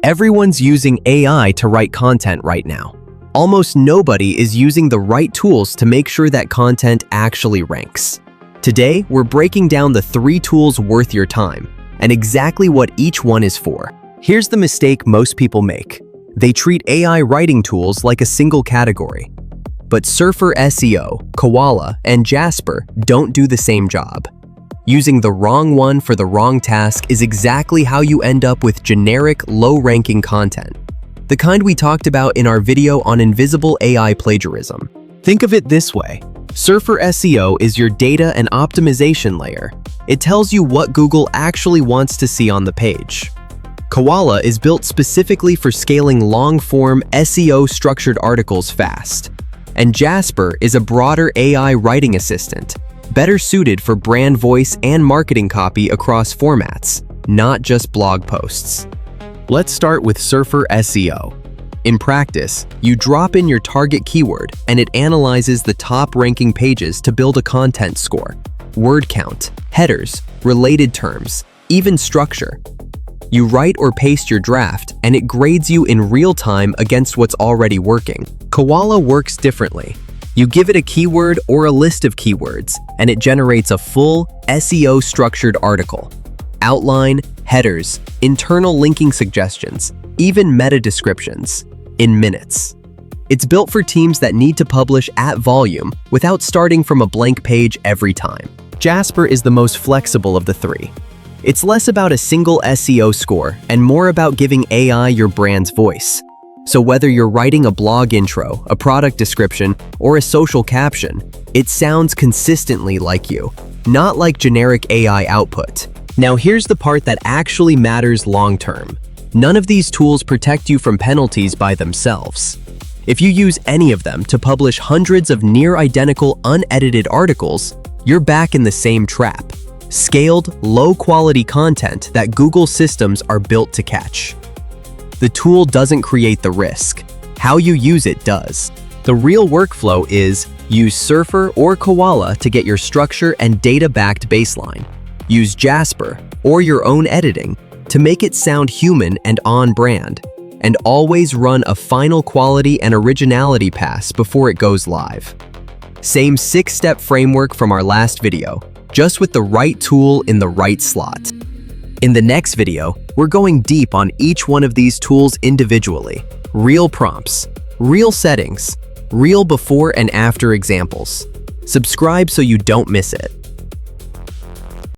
Everyone's using AI to write content right now. Almost nobody is using the right tools to make sure that content actually ranks. Today, we're breaking down the 3 tools worth your time and exactly what each one is for. Here's the mistake most people make. They treat AI writing tools like a single category. But SurferSEO, Koala, and Jasper don't do the same job. Using the wrong one for the wrong task is exactly how you end up with generic, low-ranking content. The kind we talked about in our video on invisible AI plagiarism. Think of it this way. SurferSEO is your data and optimization layer. It tells you what Google actually wants to see on the page. Koala is built specifically for scaling long-form SEO structured articles fast. And Jasper is a broader AI writing assistant, better suited for brand voice and marketing copy across formats, not just blog posts. Let's start with SurferSEO. In practice, you drop in your target keyword and it analyzes the top-ranking pages to build a content score, word count, headers, related terms, even structure. You write or paste your draft and it grades you in real time against what's already working. Koala works differently. You give it a keyword or a list of keywords, and it generates a full SEO structured article. Outline, headers, internal linking suggestions, even meta descriptions, in minutes. It's built for teams that need to publish at volume without starting from a blank page every time. Jasper is the most flexible of the 3. It's less about a single SEO score and more about giving AI your brand's voice. So whether you're writing a blog intro, a product description, or a social caption, it sounds consistently like you, not like generic AI output. Now here's the part that actually matters long-term. None of these tools protect you from penalties by themselves. If you use any of them to publish hundreds of near-identical unedited articles, you're back in the same trap. Scaled, low-quality content that Google systems are built to catch. The tool doesn't create the risk. How you use it does. The real workflow is use Surfer or Koala to get your structure and data-backed baseline. Use Jasper or your own editing to make it sound human and on-brand. And always run a final quality and originality pass before it goes live. Same 6-step framework from our last video, just with the right tool in the right slot. In the next video, we're going deep on each one of these tools individually. Real prompts, real settings, real before and after examples. Subscribe so you don't miss it.